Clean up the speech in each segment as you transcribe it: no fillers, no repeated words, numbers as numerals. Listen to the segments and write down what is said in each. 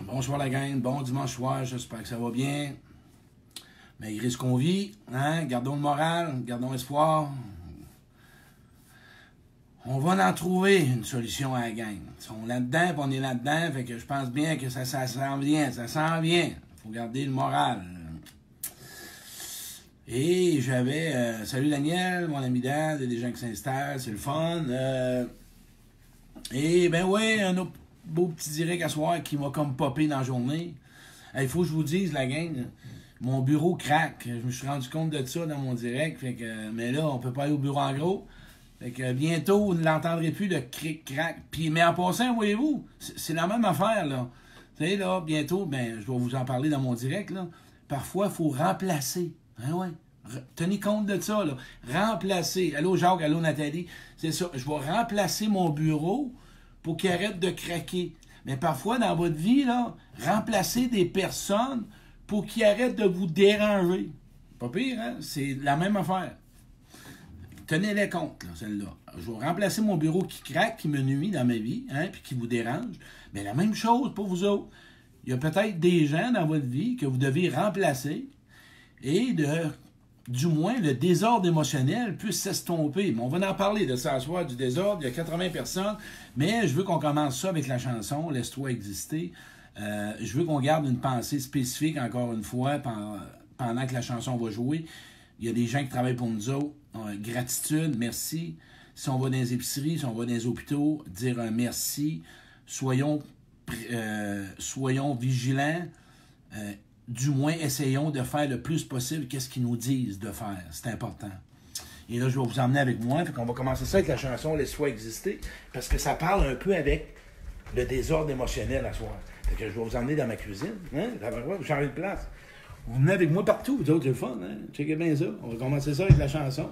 Bonsoir la gang, bon dimanche soir, j'espère que ça va bien. Malgré ce qu'on vit, hein? Gardons le moral, gardons espoir. On va en trouver une solution à la gang. On est là-dedans, puis on est là-dedans, fait que je pense bien que ça s'en vient, ça s'en vient. Faut garder le moral. Et j'avais... salut Daniel, mon ami Dan, il y a des gens qui s'installent, c'est le fun. Et ben ouais, un autre beau petit direct à soir qui m'a comme popé dans la journée. Il faut que je vous dise, la gang, mon bureau craque. Je me suis rendu compte de ça dans mon direct. Fait que, mais là, on peut pas aller au bureau en gros. Fait que bientôt, vous ne l'entendrez plus, le cric-crac. Puis, mais en passant, voyez-vous, c'est la même affaire, là. Vous savez, là, bientôt, ben, je vais vous en parler dans mon direct, là. Parfois, il faut remplacer. Hein, ouais. Tenez compte de ça, là. Remplacer. Allô, Jacques, allô, Nathalie. C'est ça. Je vais remplacer mon bureau pour qu'il arrête de craquer. Mais parfois, dans votre vie, là, remplacer des personnes pour qu'ils arrêtent de vous déranger. Pas pire, hein? C'est la même affaire. Tenez-les compte, là, celle-là. Je vais remplacer mon bureau qui craque, qui me nuit dans ma vie, hein, puis qui vous dérange. Mais la même chose pour vous autres. Il y a peut-être des gens dans votre vie que vous devez remplacer et du moins, le désordre émotionnel puisse s'estomper. Mais on va en parler de ça ce soir, du désordre. Il y a 80 personnes, mais je veux qu'on commence ça avec la chanson « Laisse-toi exister ». Je veux qu'on garde une pensée spécifique, encore une fois, pendant que la chanson va jouer. Il y a des gens qui travaillent pour nous autres. Gratitude, merci. Si on va dans les épiceries, si on va dans les hôpitaux, dire un merci. Soyons vigilants. Du moins, essayons de faire le plus possible qu'est-ce qu'ils nous disent de faire. C'est important. Et là, je vais vous emmener avec moi. Fait qu'on va commencer ça avec la chanson « Laisse-toi exister » parce que ça parle un peu avec le désordre émotionnel à soir. Fait que je vais vous emmener dans ma cuisine. Hein? Vous changez de place. Vous venez avec moi partout. Vous autres, c'est le fun. Hein? Checkez bien ça. On va commencer ça avec la chanson.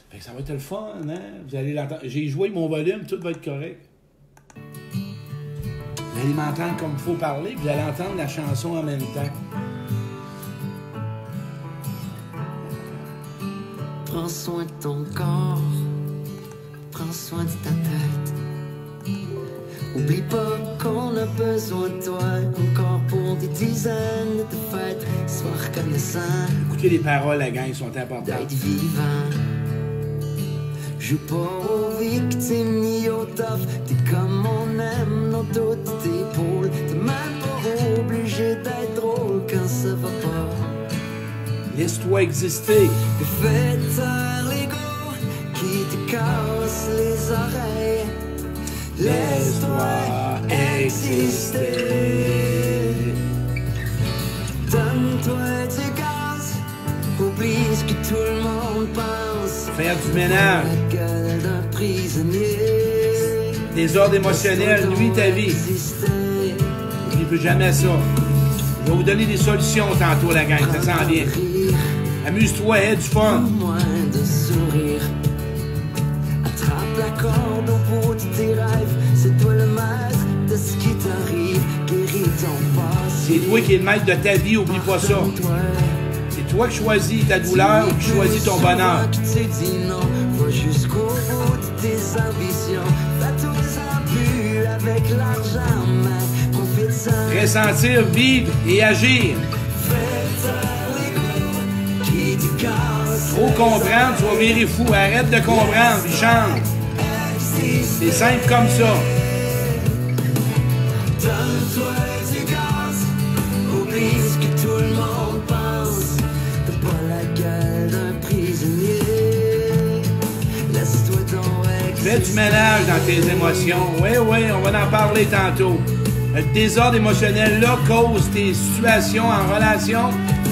Fait que ça va être le fun. Hein? Vous allez l'entendre. J'ai joué mon volume. Tout va être correct. Vous allez m'entendre comme il faut parler. Vous allez entendre la chanson en même temps. Prends soin de ton corps, prends soin de ta tête. Oublie pas qu'on a besoin de toi encore pour des dizaines de fêtes. Sois reconnaissant. Écoutez les paroles, la gang, sont importantes. D'être vivant. Joue pas aux victimes ni aux toughs. T'es comme on aime dans toutes tes épaules. T'es même pas obligé d'être drôle quand ça va pas. Laisse-toi exister. Fais taire l'ego qui te casse les oreilles. Laisse-toi exister. Donne-toi du gaz. Oublie ce que tout le monde pense. Faire du ménage. La gueule d'un prisonnier. Désordre émotionnel, nuit ta vie. N'oublie plus jamais ça. Je vais vous donner des solutions tantôt, la gang. Ça s'en vient. Amuse-toi, aie du fun. Moins de sourire. Attrape la corde au bout de tes rêves. C'est toi le maître de ce qui t'arrive. Guéris ton passé. C'est toi qui es le maître de ta vie, oublie pas ça. C'est toi qui choisis ta douleur ou qui choisis ton bonheur. Tu t'es dit non, va jusqu'au bout de tes ambitions. Fais-toi plus avec l'argent, mais profite-en. Ressentir, vivre et agir. Faut comprendre, tu vas virer fou. Arrête de comprendre, puis chante. C'est simple comme ça. Donne-toi du gaz. Oublie ce que tout le monde pense. T'as pas la gueule d'un prisonnier. Laisse-toi donc exister. Fais du ménage dans tes émotions. Oui, on va en parler tantôt. Le désordre émotionnel là cause tes situations en relation.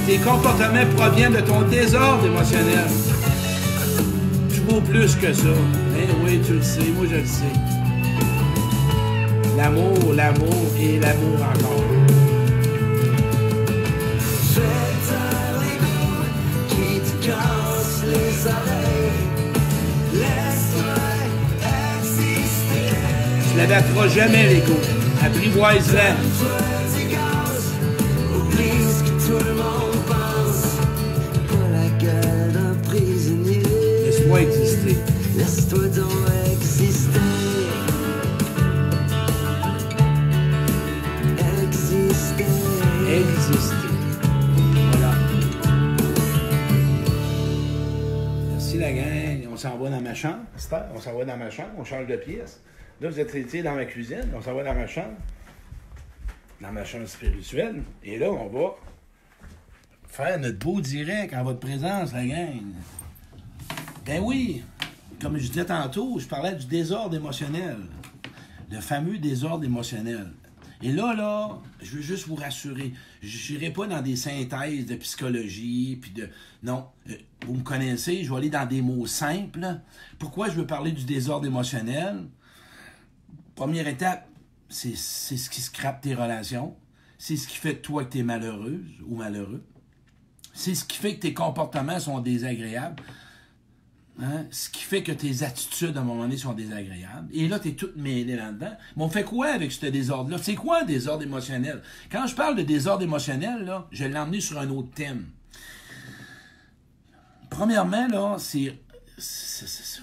Tes comportements proviennent de ton désordre émotionnel. Tu vaux plus que ça. Mais oui, tu le sais, moi je le sais. L'amour et l'amour encore. Fais taire l'ego qui te casse les oreilles. Laisse-toi exister. Tu l'abattras jamais, l'ego. Apprivoise-la. Donne-toi du gaz. Oublie ce que tout le monde pense. Pas la gueule d'un prisonnier. Laisse-toi exister. Laisse-toi donc exister. Exister. exister. Voilà. Merci la gang. On s'en va dans ma chambre. On s'en va dans ma chambre. On change de pièce. Là, vous êtes étiez dans ma cuisine. On s'en va dans ma chambre. Dans ma chambre spirituelle. Et là, on va faire notre beau direct en votre présence, la gang. Ben oui, comme je disais tantôt, je parlais du désordre émotionnel. Le fameux désordre émotionnel. Et là, je veux juste vous rassurer. Je n'irai pas dans des synthèses de psychologie, puis de... Non, vous me connaissez, je vais aller dans des mots simples. Pourquoi je veux parler du désordre émotionnel? Première étape, c'est ce qui scrape tes relations. C'est ce qui fait de toi que tu es malheureuse ou malheureux. C'est ce qui fait que tes comportements sont désagréables. Hein? Ce qui fait que tes attitudes, à un moment donné, sont désagréables. Et là, tu es toute mêlée là-dedans. Mais on fait quoi avec ce désordre-là? C'est quoi un désordre émotionnel? Quand je parle de désordre émotionnel, là, je l'ai emmené sur un autre thème. Premièrement, là,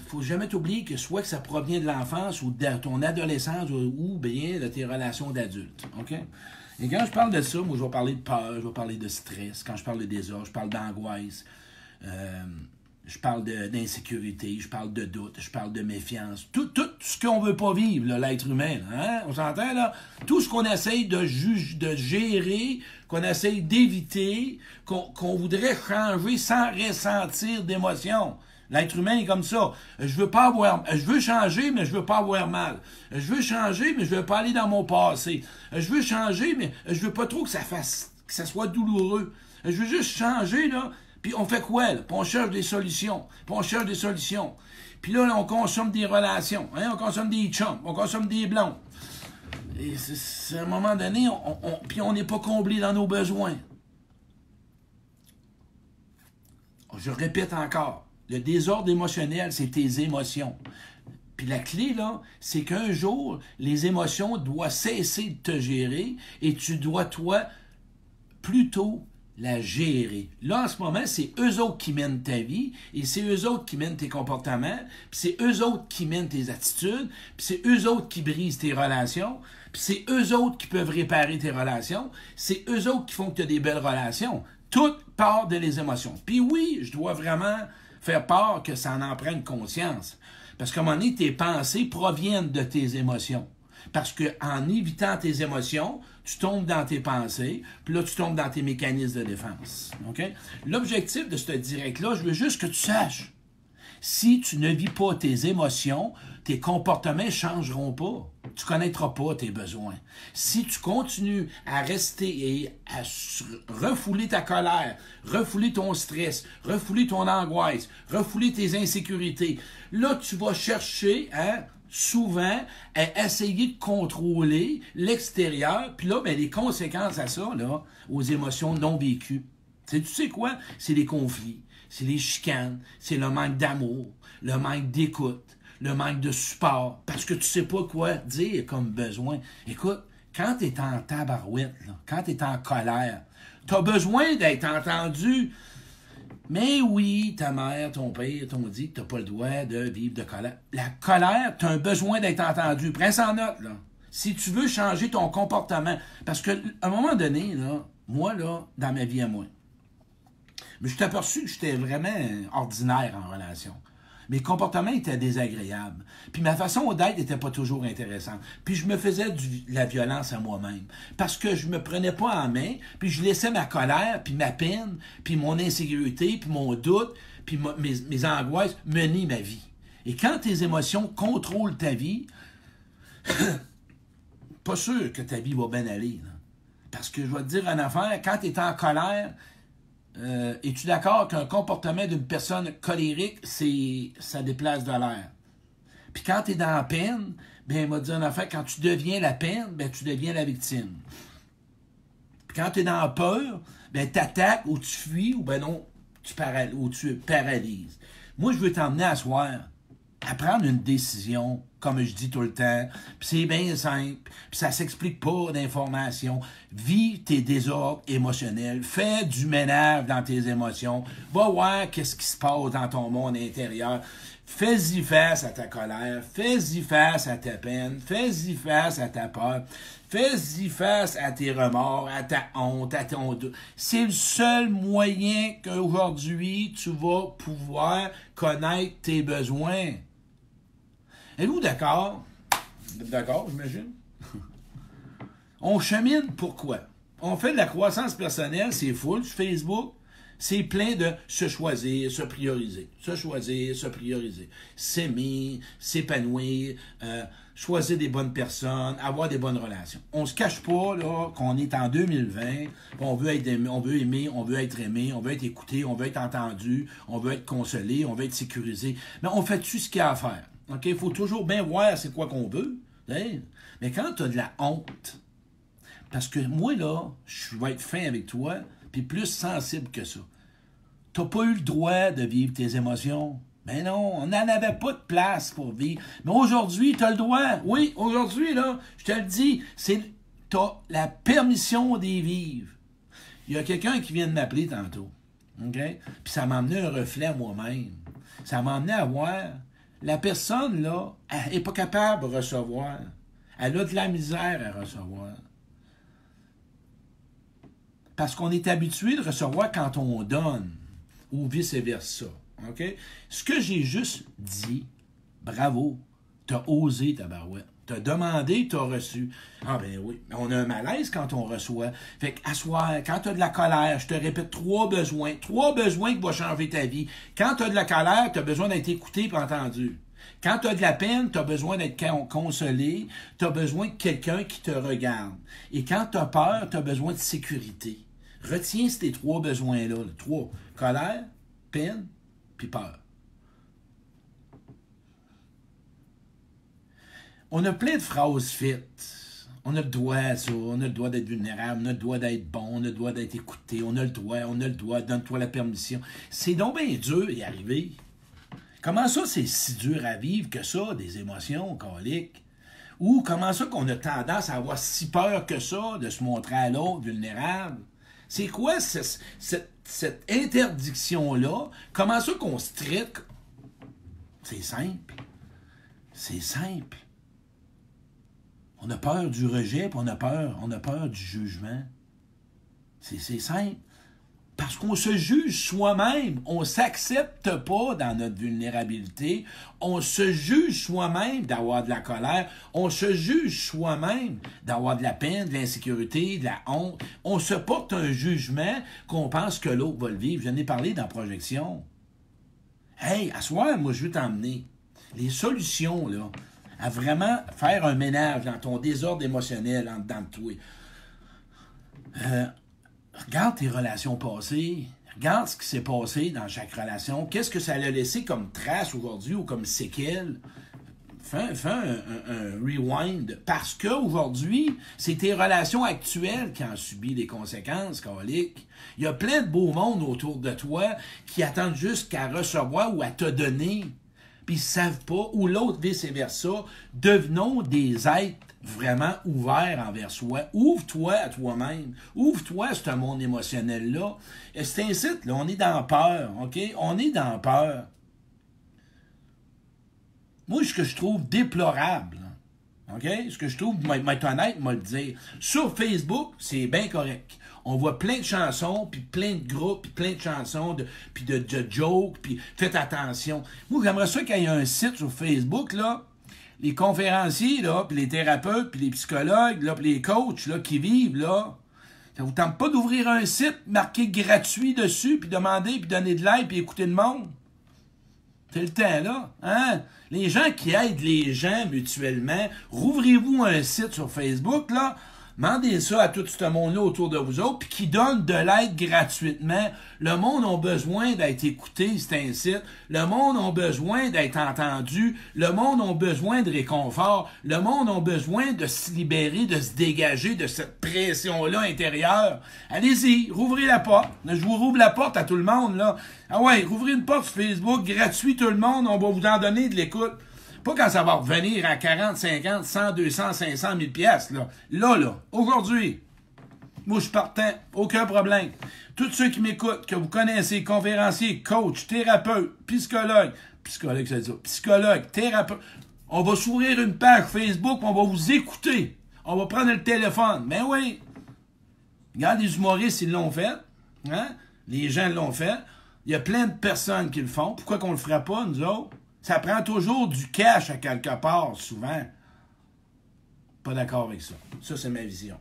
faut jamais t'oublier que soit que ça provient de l'enfance ou de ton adolescence ou bien de tes relations d'adultes. OK? Et quand je parle de ça, moi, je vais parler de peur, je vais parler de stress. Quand je parle de désordre, je parle d'angoisse. Je parle d'insécurité, je parle de doute, je parle de méfiance. Tout ce qu'on veut pas vivre, l'être humain. Hein? On s'entend, là? Tout ce qu'on essaye de gérer, qu'on essaye d'éviter, qu'on voudrait changer sans ressentir d'émotion. L'être humain est comme ça. Je veux changer, mais je veux pas avoir mal. Je veux changer, mais je veux pas aller dans mon passé. Je veux changer, mais je veux pas trop que ça soit douloureux. Je veux juste changer, là. Puis on fait quoi, là? Puis on cherche des solutions. Puis là, on consomme des relations. Hein? On consomme des chums. On consomme des blondes. Et c'est à un moment donné, puis on n'est pas comblé dans nos besoins. Je répète encore. Le désordre émotionnel, c'est tes émotions. Puis la clé, là, c'est qu'un jour, les émotions doivent cesser de te gérer et tu dois, toi, plutôt la gérer. Là, en ce moment, c'est eux autres qui mènent ta vie et c'est eux autres qui mènent tes comportements, puis c'est eux autres qui mènent tes attitudes, puis c'est eux autres qui brisent tes relations, puis c'est eux autres qui peuvent réparer tes relations, c'est eux autres qui font que tu as des belles relations. Tout part de les émotions. Puis oui, je dois vraiment faire part que ça en prenne conscience. Parce qu'à un moment donné, tes pensées proviennent de tes émotions. Parce qu'en évitant tes émotions, tu tombes dans tes pensées, puis là, tu tombes dans tes mécanismes de défense. Okay? L'objectif de ce direct-là, je veux juste que tu saches, si tu ne vis pas tes émotions, tes comportements ne changeront pas. Tu ne connaîtras pas tes besoins. Si tu continues à rester et à refouler ta colère, refouler ton stress, refouler ton angoisse, refouler tes insécurités, là, tu vas chercher souvent à essayer de contrôler l'extérieur, puis là, ben, les conséquences à ça, là, aux émotions non vécues. Tu sais quoi? C'est les conflits, c'est les chicanes, c'est le manque d'amour, le manque d'écoute, le manque de support, parce que tu sais pas quoi dire comme besoin. Écoute, quand tu es en tabarouette, là, quand tu es en colère, tu as besoin d'être entendu. Mais oui, ta mère, ton père t'ont dit que tu n'as pas le droit de vivre de colère. La colère, tu as un besoin d'être entendu. Prends ça en note, là. Si tu veux changer ton comportement, parce qu'à un moment donné, là, moi, là, dans ma vie à moi, je suis aperçu que j'étais vraiment ordinaire en relation. Mes comportements étaient désagréables. Puis ma façon d'être n'était pas toujours intéressante. Puis je me faisais de la violence à moi-même. Parce que je me prenais pas en main, puis je laissais ma colère, puis ma peine, puis mon insécurité, puis mon doute, puis mes angoisses mener ma vie. Et quand tes émotions contrôlent ta vie, pas sûr que ta vie va bien aller. Là. Parce que je vais te dire une affaire, quand tu es en colère, es-tu d'accord qu'un comportement d'une personne colérique, ça déplace de l'air? Puis quand tu es dans la peine, ben, il m'a dit en affaire, quand tu deviens la peine, ben, tu deviens la victime. Puis quand tu es dans la peur, ben, tu attaques ou tu fuis ou ben non, tu paralyses. Moi, je veux t'emmener à soir à prendre une décision, comme je dis tout le temps, puis c'est bien simple, puis ça s'explique pas d'informations. Vis tes désordres émotionnels, fais du ménage dans tes émotions, va voir qu'est-ce qui se passe dans ton monde intérieur, fais-y face à ta colère, fais-y face à ta peine, fais-y face à ta peur, Fais-y face à tes remords, à ta honte, à ton doute. C'est le seul moyen qu'aujourd'hui, tu vas pouvoir connaître tes besoins. Êtes-vous d'accord? Vous êtes d'accord, j'imagine? On chemine pourquoi? On fait de la croissance personnelle, c'est full sur Facebook. C'est plein de se choisir, se prioriser. Se choisir, se prioriser. S'aimer, s'épanouir, choisir des bonnes personnes, avoir des bonnes relations. On se cache pas là qu'on est en 2020, on veut être aimé, on veut aimer, on veut être aimé, on veut être écouté, on veut être entendu, on veut être consolé, on veut être sécurisé. Mais on fait-tu ce qu'il y a à faire? OK? Il faut toujours bien voir c'est quoi qu'on veut. Hein? Mais quand tu as de la honte, parce que moi, là, je vais être fin avec toi, puis plus sensible que ça. T'as pas eu le droit de vivre tes émotions. Ben non, on n'en avait pas de place pour vivre. Mais aujourd'hui, t'as le droit. Oui, aujourd'hui, là, je te le dis, t'as la permission d'y vivre. Il y a quelqu'un qui vient de m'appeler tantôt. OK? Puis ça m'a amené un reflet à moi-même. Ça m'a amené à voir, la personne, là, elle n'est pas capable de recevoir. Elle a de la misère à recevoir. Parce qu'on est habitué de recevoir quand on donne, ou vice-versa. OK? Ce que j'ai juste dit, bravo, t'as osé, tabarouette. T'as demandé, t'as reçu. Ah ben oui, on a un malaise quand on reçoit. Fait qu'à soir, quand t'as de la colère, je te répète, trois besoins qui vont changer ta vie. Quand t'as de la colère, t'as besoin d'être écouté et entendu. Quand tu as de la peine, tu as besoin d'être consolé, tu as besoin de quelqu'un qui te regarde. Et quand tu as peur, tu as besoin de sécurité. Retiens ces trois besoins-là. Trois. Colère, peine, puis peur. On a plein de phrases faites. On a le droit à ça, on a le droit d'être vulnérable, on a le droit d'être bon, on a le droit d'être écouté, on a le droit, donne-toi la permission. C'est donc bien dur d'y arriver. Comment ça, c'est si dur à vivre que ça, des émotions coliques? Ou comment ça qu'on a tendance à avoir si peur que ça de se montrer à l'autre vulnérable? C'est quoi cette interdiction-là? Comment ça qu'on se traite? C'est simple. C'est simple. On a peur du rejet, puis on a peur du jugement. C'est simple. Parce qu'on se juge soi-même. On ne s'accepte pas dans notre vulnérabilité. On se juge soi-même d'avoir de la colère. On se juge soi-même d'avoir de la peine, de l'insécurité, de la honte. On se porte un jugement qu'on pense que l'autre va le vivre. Je n'ai parlé dans la projection. Hey, à soir, moi, je veux t'emmener les solutions, là, à vraiment faire un ménage dans ton désordre émotionnel en dedans de toi. Regarde tes relations passées, regarde ce qui s'est passé dans chaque relation, qu'est-ce que ça a laissé comme trace aujourd'hui ou comme séquelle. Fais un rewind, parce qu'aujourd'hui, c'est tes relations actuelles qui en subissent les conséquences, coliques. Il y a plein de beaux mondes autour de toi qui attendent juste qu'à recevoir ou à te donner, puis ils ne savent pas, ou l'autre vice-versa. Devenons des êtres vraiment ouvert envers soi. Ouvre-toi à toi-même. Ouvre-toi à ce monde émotionnel-là. C'est ainsi, là, on est dans peur, OK? On est dans peur. Moi, ce que je trouve déplorable, OK? Ce que je trouve, m'être honnête, m'a le dire. Sur Facebook, c'est bien correct. On voit plein de chansons, puis plein de groupes, puis plein de chansons, puis de jokes, puis faites attention. Moi, j'aimerais ça qu'il y ait un site sur Facebook, là, les conférenciers, là, puis les thérapeutes, puis les psychologues, là, puis les coachs, là, qui vivent, là, ça vous tente pas d'ouvrir un site marqué gratuit dessus, puis demander, puis donner de l'aide, puis écouter le monde? C'est le temps, là. Hein? Les gens qui aident les gens mutuellement, rouvrez-vous un site sur Facebook, là, demandez ça à tout ce monde-là autour de vous autres, puis qui donnent de l'aide gratuitement. Le monde a besoin d'être écouté, c'est un site. Le monde a besoin d'être entendu. Le monde a besoin de réconfort. Le monde a besoin de se libérer, de se dégager de cette pression-là intérieure. Allez-y, rouvrez la porte. Je vous rouvre la porte à tout le monde, là. Ah ouais, rouvrez une porte sur Facebook, gratuit tout le monde, on va vous en donner de l'écoute. Pas quand ça va revenir à 40, 50, 100, 200, 500 000 piastres, là. Là, aujourd'hui. Moi, je partant, aucun problème. Tous ceux qui m'écoutent, que vous connaissez, conférenciers, coachs, thérapeutes, psychologues, thérapeutes, on va s'ouvrir une page Facebook, on va vous écouter. On va prendre le téléphone. Ben oui. Regarde, les humoristes, ils l'ont fait. Hein? Les gens l'ont fait. Il y a plein de personnes qui le font. Pourquoi qu'on le ferait pas, nous autres? Ça prend toujours du cash à quelque part, souvent. Pas d'accord avec ça. Ça, c'est ma vision.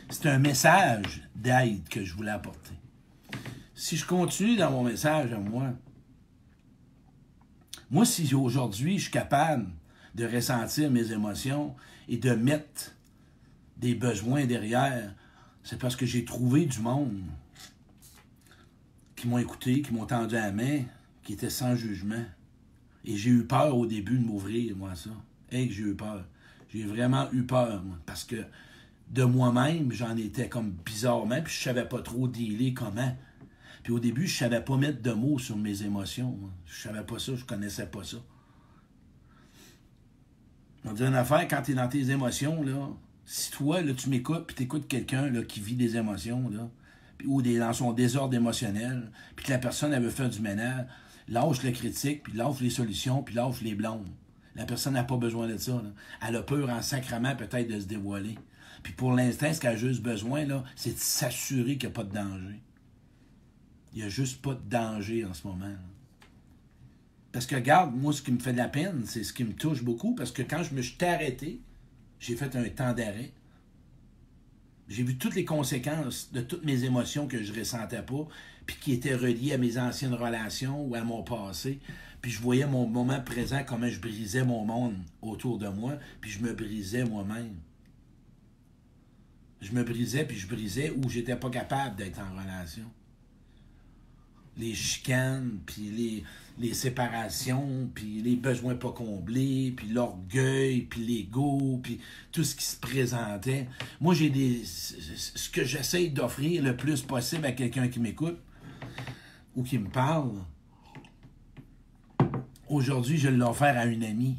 C'est un message d'aide que je voulais apporter. Si je continue dans mon message à moi, si aujourd'hui je suis capable de ressentir mes émotions et de mettre des besoins derrière, c'est parce que j'ai trouvé du monde qui m'ont écouté, qui m'ont tendu la main, qui était sans jugement. Et j'ai eu peur au début de m'ouvrir, moi, ça. Hey, que j'ai eu peur. J'ai vraiment eu peur, moi, parce que de moi-même, j'en étais comme bizarrement, puis je savais pas trop dealer comment. Puis au début, je savais pas mettre de mots sur mes émotions. Moi. Je savais pas ça, je connaissais pas ça. On dit une affaire, quand tu es dans tes émotions, là, si toi, là, tu m'écoutes, puis tu écoutes quelqu'un là, qui vit des émotions, là, ou dans son désordre émotionnel, puis que la personne, elle veut faire du ménage, lâche le critique, puis lâche les solutions, puis lâche les blondes. La personne n'a pas besoin de ça. Là. Elle a peur en sacrement peut-être de se dévoiler. Puis pour l'instant, ce qu'elle a juste besoin, là, c'est de s'assurer qu'il n'y a pas de danger. Il n'y a juste pas de danger en ce moment. Là. Parce que, regarde, moi, ce qui me fait de la peine, c'est ce qui me touche beaucoup, parce que quand je me suis arrêté, j'ai fait un temps d'arrêt. J'ai vu toutes les conséquences de toutes mes émotions que je ne ressentais pas, puis qui étaient reliées à mes anciennes relations ou à mon passé. Puis je voyais mon moment présent, comment je brisais mon monde autour de moi, puis je me brisais moi-même. Je me brisais, puis je brisais où j'étais pas capable d'être en relation. Les chicanes, puis les séparations, puis les besoins pas comblés, puis l'orgueil, puis l'ego, puis tout ce qui se présentait. Moi, ce que j'essaie d'offrir le plus possible à quelqu'un qui m'écoute ou qui me parle. Aujourd'hui, je l'ai offert à une amie.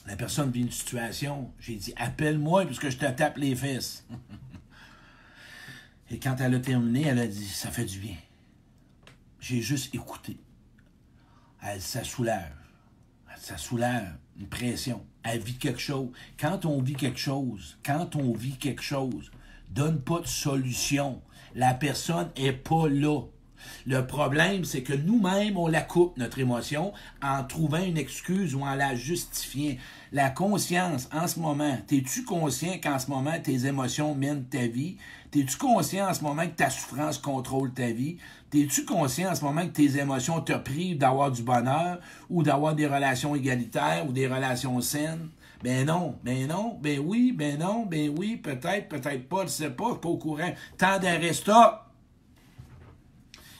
La personne vit une situation. J'ai dit, appelle-moi puisque je te tape les fesses. Et quand elle a terminé, elle a dit, ça fait du bien. J'ai juste écouté. Ça soulage. Ça soulage une pression. Elle vit quelque chose. Quand on vit quelque chose, donne pas de solution. La personne est pas là. Le problème, c'est que nous-mêmes, on la coupe, notre émotion, en trouvant une excuse ou en la justifiant. La conscience, en ce moment, t'es-tu conscient qu'en ce moment, tes émotions mènent ta vie? T'es-tu conscient en ce moment que ta souffrance contrôle ta vie? T'es-tu conscient en ce moment que tes émotions te privent d'avoir du bonheur ou d'avoir des relations égalitaires ou des relations saines? Ben non, ben oui, ben non, ben oui, peut-être pas, je sais pas, je suis pas au courant. Temps d'arrêt, stop!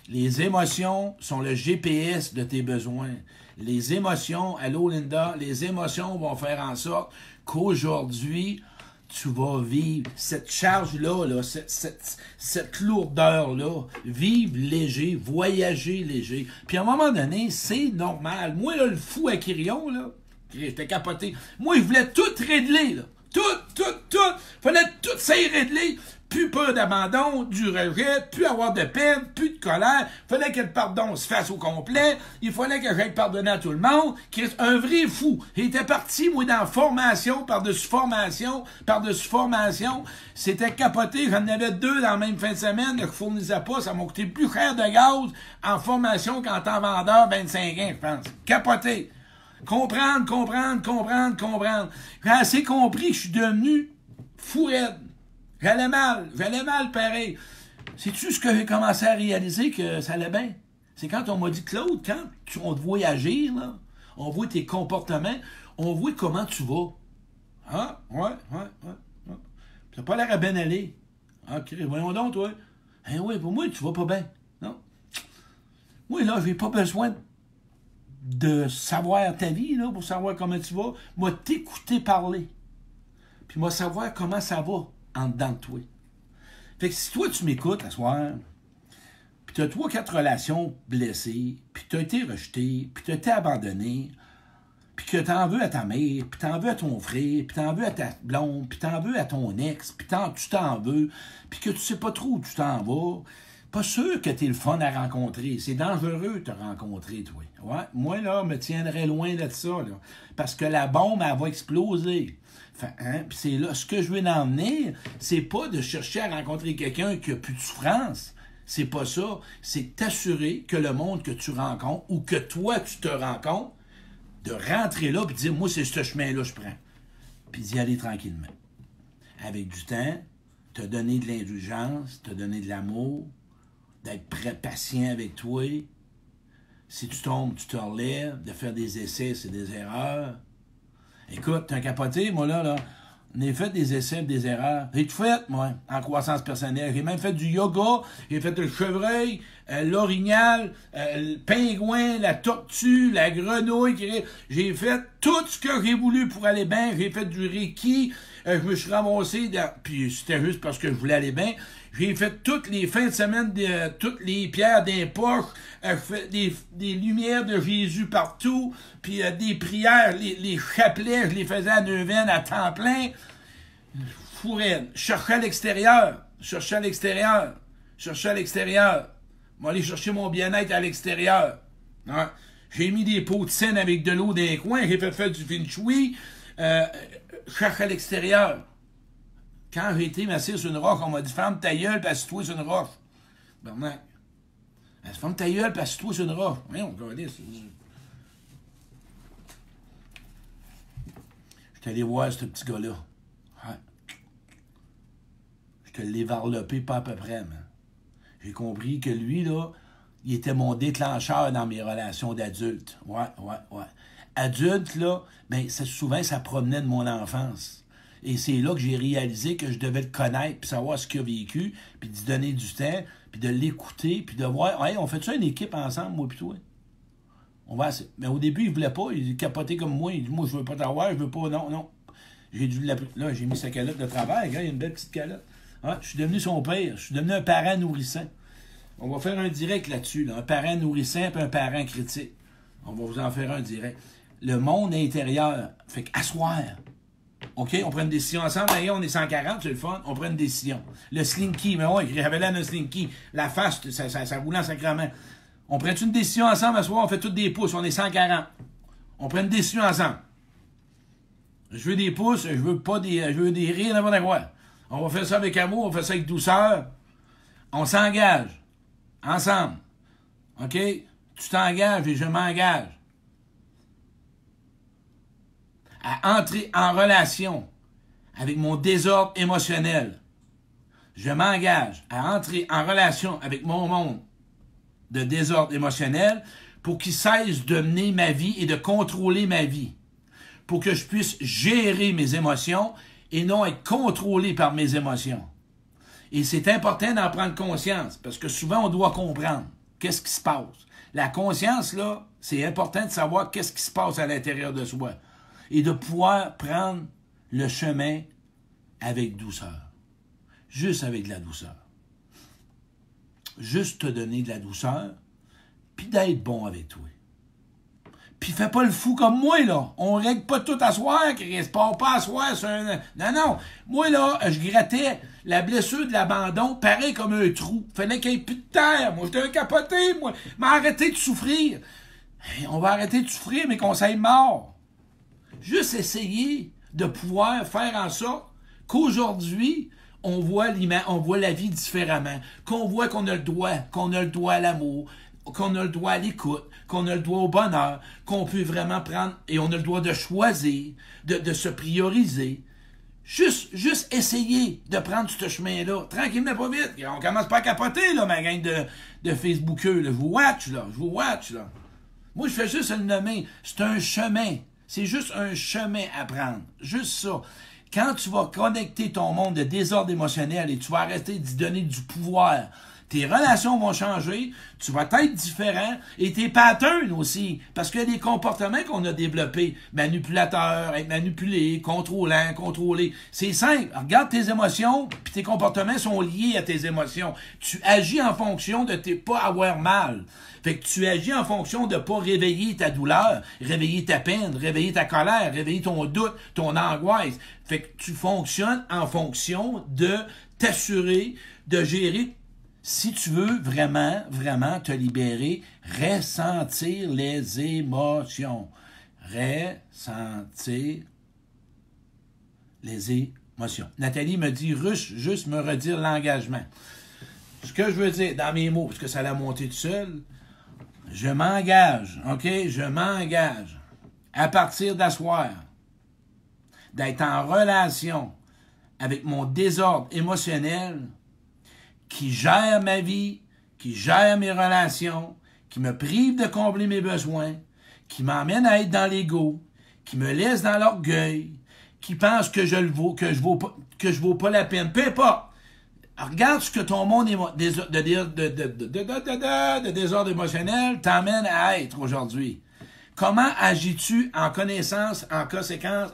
Les émotions sont le GPS de tes besoins. Les émotions, allô Linda, les émotions vont faire en sorte qu'aujourd'hui, tu vas vivre cette charge-là, là, cette lourdeur-là, vivre léger, voyager léger. Puis à un moment donné, c'est normal. Moi, là, le fou à Quirion, là, j'étais capoté. Moi, je voulais tout régler, là. Tout. Fallait tout ça régler. Plus peur d'abandon, du rejet, plus avoir de peine, plus de colère. Fallait que le pardon se fasse au complet. Il fallait que j'aille pardonner à tout le monde. Un vrai fou. Il était parti, moi, dans formation, par-dessus formation. C'était capoté. J'en avais 2 dans la même fin de semaine. Je ne fournissais pas. Ça m'a coûté plus cher de gaz en formation qu'en temps vendeur 25 ans, je pense. Capoté. Comprendre. J'ai assez compris que je suis devenu fou raide. J'allais mal pareil. Sais-tu ce que j'ai commencé à réaliser que ça allait bien? C'est quand on m'a dit, Claude, quand on te voit agir, là, on voit tes comportements, on voit comment tu vas. Ah, ouais. Ça n'a pas l'air à bien aller. OK, voyons donc, toi. Oui, pour moi, tu vas pas bien. Non. Moi, là, j'ai pas besoin de savoir ta vie, là, pour savoir comment tu vas. Moi, t'écouter parler. Puis moi, savoir comment ça va en dedans de toi. Fait que si toi, tu m'écoutes la soir, puis tu as 3-4 relations blessées, puis tu as été rejeté, puis tu as été abandonné, puis que tu en veux à ta mère, puis tu en veux à ton frère, puis tu en veux à ta blonde, puis tu en veux à ton ex, puis tu t'en veux, puis que tu sais pas trop où tu t'en vas, Pas sûr que t'es le fun à rencontrer. C'est dangereux de te rencontrer, toi. Ouais. Moi, là, me tiendrais loin de ça, là. Parce que la bombe, elle va exploser. Fait, hein? Puis c'est là, ce que je veux en venir, c'est pas de chercher à rencontrer quelqu'un qui a plus de souffrance. C'est pas ça. C'est t'assurer que le monde que tu rencontres, ou que toi, tu te rencontres, de rentrer là, puis de dire, moi, c'est ce chemin-là que je prends. Puis d'y aller tranquillement. Avec du temps, te donner de l'indulgence, te donner de l'amour, d'être patient avec toi. Si tu tombes, tu te relèves, de faire des essais, c'est des erreurs. Écoute, t'es un capoté, moi là, on a fait des essais, des erreurs. J'ai tout fait, moi, en croissance personnelle. J'ai même fait du yoga, j'ai fait le chevreuil, l'orignal, le pingouin, la tortue, la grenouille. J'ai fait tout ce que j'ai voulu pour aller bien. J'ai fait du reiki. Je me suis ramassé, puis c'était juste parce que je voulais aller bien. J'ai fait toutes les fins de semaine, toutes les pierres des poches, fait des lumières de Jésus partout, puis des prières, les chapelets, je les faisais à Neuvaine à temps plein. Fourraine. Je cherchais à l'extérieur. Moi, aller chercher mon bien-être à l'extérieur. Ouais. J'ai mis des pots de Seine avec de l'eau dans les coins, j'ai fait du feng shui. Je cherche à l'extérieur. Quand j'ai été m'asseoir sur une roche, on m'a dit « Ferme ta gueule, puis assis-toi sur une roche. » Bernard. « Ferme ta gueule, puis assis-toi sur une roche. » Oui, on regardait ça. Je suis allé voir ce petit gars-là. Ouais. Je te l'ai varlopé pas à peu près, man. J'ai compris que lui, là, il était mon déclencheur dans mes relations d'adulte. Ouais. Adulte, là, ben, souvent, ça provenait de mon enfance. Et c'est là que j'ai réalisé que je devais le connaître, puis savoir ce qu'il a vécu, puis d'y donner du temps, puis de l'écouter, puis de voir, hey, on fait ça une équipe ensemble, moi puis toi? On va assez. Mais au début, il voulait pas, il capotait comme moi, il dit, moi, je veux pas t'avoir, je veux pas, non. J'ai dû l'appeler. Là, j'ai mis sa calotte de travail, regarde, il y a une belle petite calotte. Ah, je suis devenu son père, je suis devenu un parent nourrissant. On va faire un direct là-dessus, là. Un parent nourrissant et un parent critique. On va vous en faire un direct. Le monde intérieur, fait qu'asseoir. OK, on prend une décision ensemble. Là, on est 140, c'est le fun. On prend une décision. Le slinky, mais ouais, j'avais l'air d'un slinky. La face, ça roule en sacrement. On prend une décision ensemble, à soir, on fait tous des pouces. On est 140. On prend une décision ensemble. Je veux des pouces, je veux des rires, n'importe quoi. On va faire ça avec amour, on va faire ça avec douceur. On s'engage. Ensemble. OK? Tu t'engages et je m'engage à entrer en relation avec mon désordre émotionnel. Je m'engage à entrer en relation avec mon monde de désordre émotionnel pour qu'il cesse de mener ma vie et de contrôler ma vie. Pour que je puisse gérer mes émotions et non être contrôlé par mes émotions. Et c'est important d'en prendre conscience, parce que souvent, on doit comprendre qu'est-ce qui se passe. La conscience, là, c'est important de savoir qu'est-ce qui se passe à l'intérieur de soi. Et de pouvoir prendre le chemin avec douceur. Juste avec de la douceur. Juste te donner de la douceur, puis d'être bon avec toi. Puis fais pas le fou comme moi, là. On règle pas tout à soir, Chris. Part pas à soir sur un... Non. Moi, là, je grattais la blessure de l'abandon, pareil comme un trou. Fallait qu'il y ait plus de terre. Moi, j'étais un capoté, moi. Mais arrêtez de souffrir. On va arrêter de souffrir, mais qu'on s'aille mort. Juste essayer de pouvoir faire en sorte qu'aujourd'hui, on voit la vie différemment. Qu'on voit qu'on a le droit à l'amour, qu'on a le droit à l'écoute, qu'on a le droit au bonheur, qu'on peut vraiment prendre, et on a le droit de choisir, de se prioriser. Juste essayer de prendre ce chemin-là. Tranquillement, pas vite. On commence pas à capoter, là, ma gang de Facebookeux. Là. Je vous watch, là. Moi, je fais juste le nommer. C'est un chemin. C'est juste un chemin à prendre. Juste ça. Quand tu vas connecter ton monde de désordre émotionnel et tu vas arrêter d'y donner du pouvoir, tes relations vont changer, tu vas être différent, et tes patterns aussi, parce qu'il y a des comportements qu'on a développés, manipulateurs, être manipulé, contrôlant, contrôlé. C'est simple, regarde tes émotions, puis tes comportements sont liés à tes émotions. Tu agis en fonction de ne pas avoir mal. Fait que tu agis en fonction de ne pas réveiller ta douleur, réveiller ta peine, réveiller ta colère, réveiller ton doute, ton angoisse. Fait que tu fonctionnes en fonction de t'assurer de gérer Si tu veux vraiment, vraiment te libérer, ressentir les émotions. Ressentir les émotions. Nathalie me dit, juste me redire l'engagement. Ce que je veux dire dans mes mots, parce que ça l'a monté tout seul, je m'engage, OK? Je m'engage à partir d'asseoir, d'être en relation avec mon désordre émotionnel qui gère ma vie, qui gère mes relations, qui me prive de combler mes besoins, qui m'emmène à être dans l'ego, qui me laisse dans l'orgueil, qui pense que je vaux pas la peine. Peu importe. Regarde ce que ton monde de désordre émotionnel t'emmène à être aujourd'hui. Comment agis-tu en connaissance, en conséquence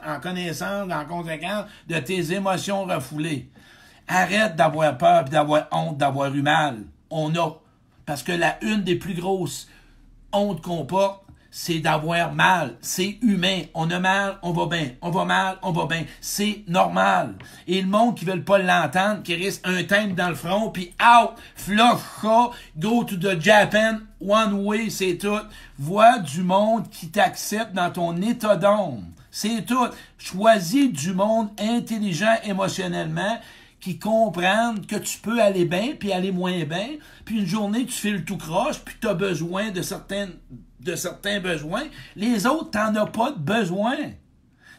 de tes émotions refoulées? Arrête d'avoir peur, d'avoir honte, d'avoir eu mal. Parce que une des plus grosses hontes qu'on porte, c'est d'avoir mal. C'est humain. On a mal, on va bien. On va mal, on va bien. C'est normal. Et le monde qui ne veut pas l'entendre, qui risque un thème dans le front, puis out, flush, go to the Japan, one way, c'est tout. Vois du monde qui t'accepte dans ton état d'âme. C'est tout. Choisis du monde intelligent émotionnellement, qui comprennent que tu peux aller bien, puis aller moins bien, puis une journée, tu files tout croche, puis tu as besoin de certains besoins. Les autres, t'en as pas de besoin.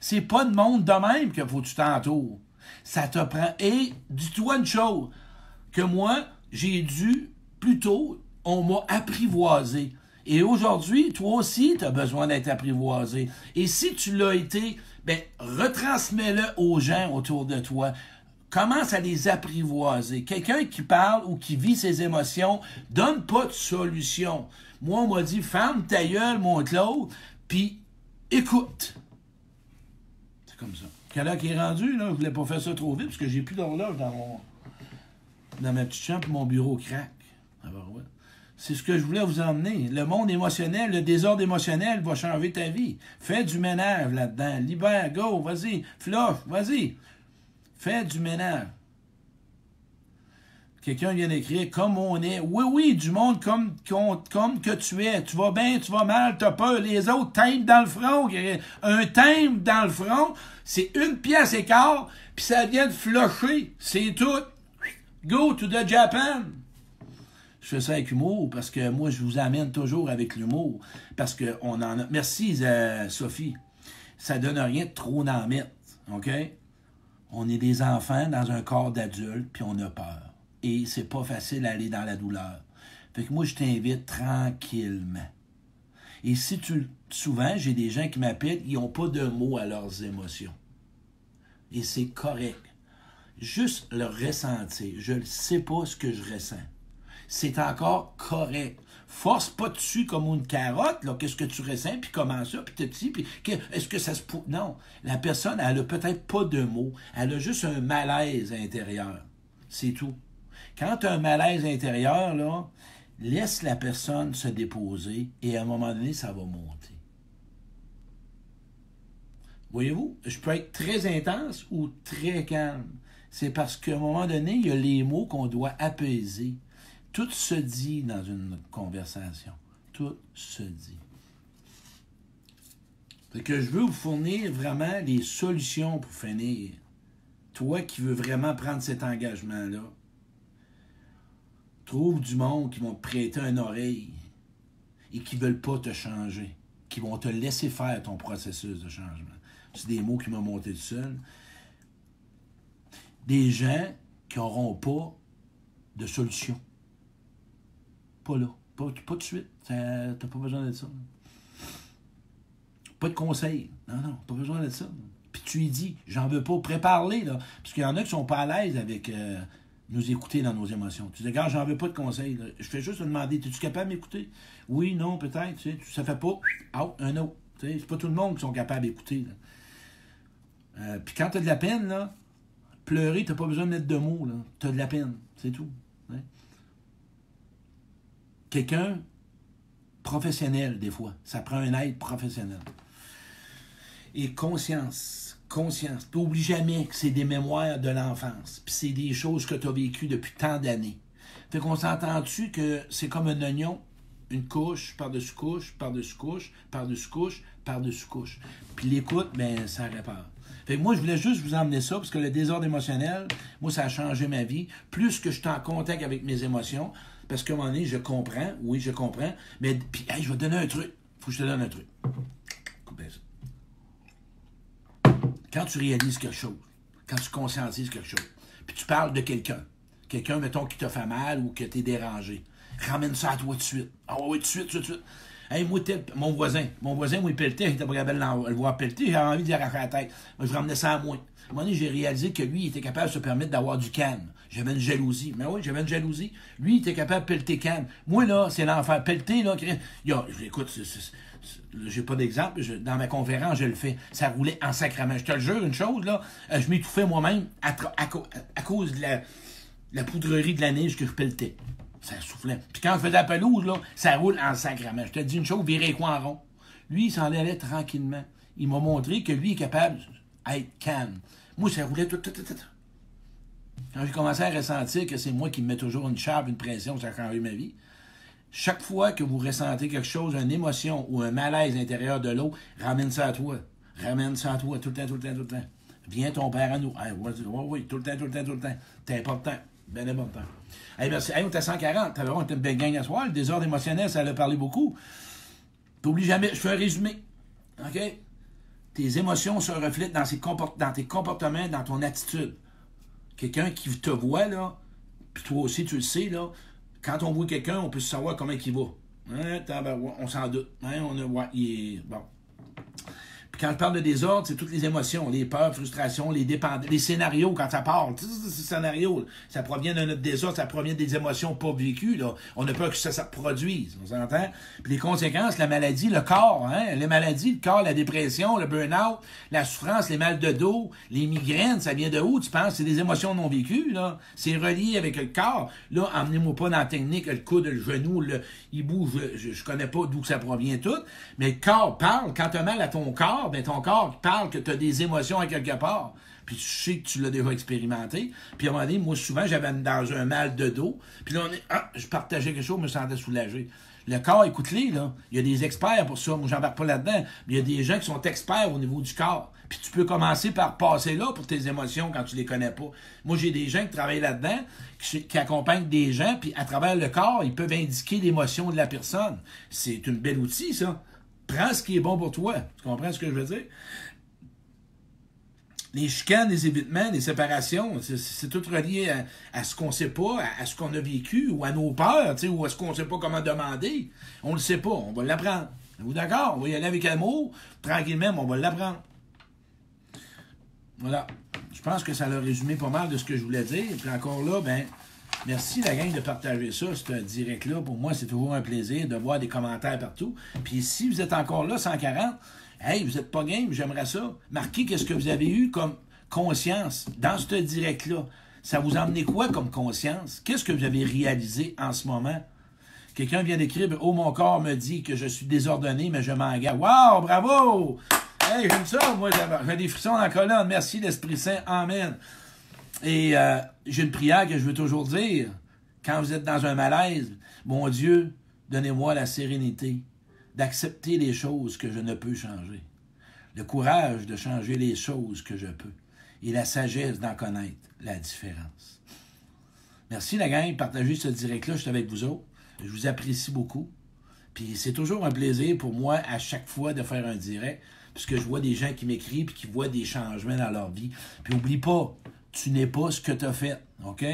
C'est pas de monde de même qu'il faut que tu t'entoures. Ça te prend. Et dis-toi une chose, que moi, on m'a apprivoisé. Et aujourd'hui, toi aussi, tu as besoin d'être apprivoisé. Et si tu l'as été, retransmets-le aux gens autour de toi. Commence à les apprivoiser. Quelqu'un qui parle ou qui vit ses émotions, donne pas de solution. Moi, on m'a dit, ferme ta gueule, mon Claude, puis écoute. C'est comme ça. Quelle heure qui est rendu, là? Je voulais pas faire ça trop vite, parce que j'ai plus d'horloge dans ma petite chambre, puis mon bureau craque. Alors, ouais. C'est ce que je voulais vous emmener. Le monde émotionnel, le désordre émotionnel va changer ta vie. Fais du ménage là-dedans. Libère, go, vas-y. Flush, vas-y. Fais du ménage. Quelqu'un vient d'écrire, comme on est. Oui, du monde comme que tu es. Tu vas bien, tu vas mal, tu as peur. Les autres t'aiment dans le front. Un thème dans le front, c'est 1 pièce et quart, puis ça vient de flusher. C'est tout. Go to the Japan. Je fais ça avec humour, parce que moi, je vous amène toujours avec l'humour. Parce que on en a. Merci, Sophie. Ça donne rien de trop en mettre. OK? On est des enfants dans un corps d'adulte, puis on a peur. Et c'est pas facile d'aller dans la douleur. Fait que moi, je t'invite tranquillement. Et souvent, j'ai des gens qui m'appellent, ils n'ont pas de mots à leurs émotions. Et c'est correct. Juste le ressentir. Je ne sais pas ce que je ressens. C'est encore correct. Force pas dessus comme une carotte, là, qu'est-ce que tu ressens, puis comment ça, puis petit, puis est-ce que ça se... Non, la personne, elle a peut-être pas de mots, elle a juste un malaise intérieur. C'est tout. Quand tu as un malaise intérieur, là, laisse la personne se déposer, et à un moment donné, ça va monter. Voyez-vous, je peux être très intense ou très calme. C'est parce qu'à un moment donné, il y a les mots qu'on doit apaiser. Tout se dit dans une conversation. Tout se dit. Fait que je veux vous fournir vraiment les solutions pour finir. Toi qui veux vraiment prendre cet engagement-là, trouve du monde qui vont te prêter une oreille et qui ne veulent pas te changer, qui vont te laisser faire ton processus de changement. C'est des mots qui m'ont monté tout seul. Des gens qui n'auront pas de solution. Pas là. Pas de suite. T'as pas besoin de ça. Pas de conseil. Non, pas besoin de ça. Puis tu lui dis, j'en veux pas. Prépare-les, là. Parce qu'il y en a qui sont pas à l'aise avec nous écouter dans nos émotions. Tu dis, regarde, j'en veux pas de conseil. Là. Je fais juste te demander, es-tu capable d'écouter? Oui, non, peut-être. Tu sais, ça fait pas. Out, un autre. Tu sais, c'est pas tout le monde qui sont capables d'écouter. Puis quand t'as de la peine, là, pleurer, t'as pas besoin de mettre de mots. Là. T'as de la peine. C'est tout. Hein? Quelqu'un professionnel, des fois. Ça prend un aide professionnel. Et conscience. Conscience. Puis oublie jamais que c'est des mémoires de l'enfance. Puis c'est des choses que tu as vécues depuis tant d'années. Fait qu'on s'entend-tu que c'est comme un oignon, une couche, par-dessus couche, par-dessus couche, par-dessus couche, par-dessus couche. Puis l'écoute, ben ça répare. Fait que moi, je voulais juste vous emmener ça, parce que le désordre émotionnel, moi, ça a changé ma vie. Plus que je suis en contact avec mes émotions, parce qu'à un moment donné, je comprends, oui, je comprends, mais puis, hey, je vais te donner un truc. Faut que je te donne un truc. Coupez ça. Quand tu réalises quelque chose, quand tu conscientises quelque chose, puis tu parles de quelqu'un, mettons, qui t'a fait mal ou que t'es dérangé, ramène ça à toi tout de suite. Ah oui, tout de suite. Hey, moi, mon voisin, moi, il pelletait, il était pas capable de le voir pelleter, j'avais envie d'y arracher la tête. Moi, je ramenais ça à moi. À un moment donné, j'ai réalisé que lui, il était capable de se permettre d'avoir du calme. J'avais une jalousie. Mais oui, j'avais une jalousie. Lui, il était capable de pelleter calme. Moi, là, c'est l'enfer. Pelleter, là, écoute, j'ai pas d'exemple. Dans ma conférence, je le fais. Ça roulait en sacrament. Je te le jure, une chose, là, je m'étouffais moi-même à cause de la poudrerie de la neige que je pelletais. Ça soufflait. Puis quand je faisais la pelouse, là, ça roule en sacrament. Je te dis une chose, virer quoi en rond. Lui, il s'en allait tranquillement. Il m'a montré que lui est capable d'être calme. Moi, ça roulait tout. Quand j'ai commencé à ressentir que c'est moi qui me mets toujours une charge, une pression, ça a changé ma vie. Chaque fois que vous ressentez quelque chose, une émotion ou un malaise à l'intérieur de l'autre, ramène ça à toi. Ramène ça à toi, tout le temps. Viens ton père à nous. Hey, oui, tout le temps. C'est important. Bien important. Hey, merci. Hey, on était à 140. T'as vu, on était une belle gang à soir. Le désordre émotionnel, ça l'a parlé beaucoup. T'oublies jamais, je fais un résumé. OK? Tes émotions se reflètent dans tes comportements, dans ton attitude. Quelqu'un qui te voit, là, puis toi aussi, tu le sais, là, quand on voit quelqu'un, on peut savoir comment il va. Hein, on s'en doute. Hein, il est... Bon. Puis quand je parle de désordre, c'est toutes les émotions, les peurs, frustrations, les scénarios quand ça parle. Ces scénarios, ça provient de notre désordre, ça provient des émotions pas vécues. Là. On a peur que ça se produise, on s'entend? Puis les conséquences, la maladie, le corps, hein? Les maladies, le corps, la dépression, le burn-out, la souffrance, les mal de dos, les migraines, ça vient de où, tu penses? C'est des émotions non vécues, là. C'est relié avec le corps. Là, emmenez-moi pas dans la technique, le coude, le genou, il bouge, je connais pas d'où ça provient tout, mais le corps parle. Quand tu as mal à ton corps, ben ton corps parle que tu as des émotions à quelque part. Puis tu sais que tu l'as déjà expérimenté. Puis à un moment donné, moi, souvent, j'avais dans un mal de dos. Puis là, je partageais quelque chose, je me sentais soulagé. Le corps, écoute-les, là. Il y a des experts pour ça. Moi, j'embarque pas là-dedans. Mais il y a des gens qui sont experts au niveau du corps. Puis tu peux commencer par passer là pour tes émotions quand tu les connais pas. Moi, j'ai des gens qui travaillent là-dedans, qui accompagnent des gens, puis à travers le corps, ils peuvent indiquer l'émotion de la personne. C'est un bel outil, ça. Prends ce qui est bon pour toi. Tu comprends ce que je veux dire? Les chicanes, les évitements, les séparations, c'est tout relié à ce qu'on ne sait pas, à ce qu'on a vécu, ou à nos peurs, ou à ce qu'on ne sait pas comment demander. On ne le sait pas, on va l'apprendre. Vous d'accord? On va y aller avec amour, tranquillement, mais on va l'apprendre. Voilà. Je pense que ça a résumé pas mal de ce que je voulais dire. Et puis encore là, ben, merci la gang de partager ça, ce direct-là. Pour moi, c'est toujours un plaisir de voir des commentaires partout. Puis si vous êtes encore là, 140, hey, vous n'êtes pas game, j'aimerais ça. Marquez qu'est-ce que vous avez eu comme conscience dans ce direct-là. Ça vous a emmené quoi comme conscience? Qu'est-ce que vous avez réalisé en ce moment? Quelqu'un vient d'écrire « Oh, mon corps me dit que je suis désordonné, mais je m'engage. » Wow, bravo! Hey, j'aime ça, moi, j'ai des frissons dans la colonne. Merci, l'Esprit Saint. Amen. Et j'ai une prière que je veux toujours dire. Quand vous êtes dans un malaise, mon Dieu, donnez-moi la sérénité d'accepter les choses que je ne peux changer. Le courage de changer les choses que je peux. Et la sagesse d'en connaître la différence. Merci, la gang. Partagez ce direct-là. Je suis avec vous autres. Je vous apprécie beaucoup. Puis c'est toujours un plaisir pour moi, à chaque fois, de faire un direct. Puisque je vois des gens qui m'écrivent et qui voient des changements dans leur vie. Puis oublie pas, tu n'es pas ce que tu as fait, OK?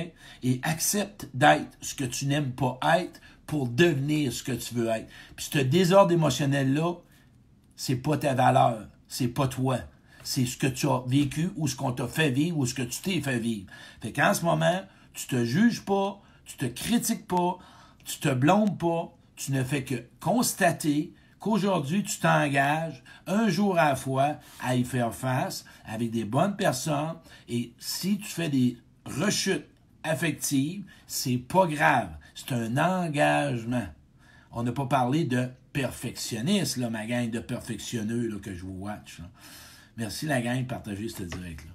Et accepte d'être ce que tu n'aimes pas être pour devenir ce que tu veux être. Puis ce désordre émotionnel-là, c'est pas ta valeur, c'est pas toi. C'est ce que tu as vécu ou ce qu'on t'a fait vivre ou ce que tu t'es fait vivre. Fait qu'en ce moment, tu te juges pas, tu te critiques pas, tu te blâmes pas, tu ne fais que constater qu'aujourd'hui, tu t'engages un jour à la fois à y faire face avec des bonnes personnes. Et si tu fais des rechutes affectives, c'est pas grave. C'est un engagement. On n'a pas parlé de perfectionniste, là, ma gang de perfectionneux là, que je vous watch. Là. Merci la gang de partager ce direct-là.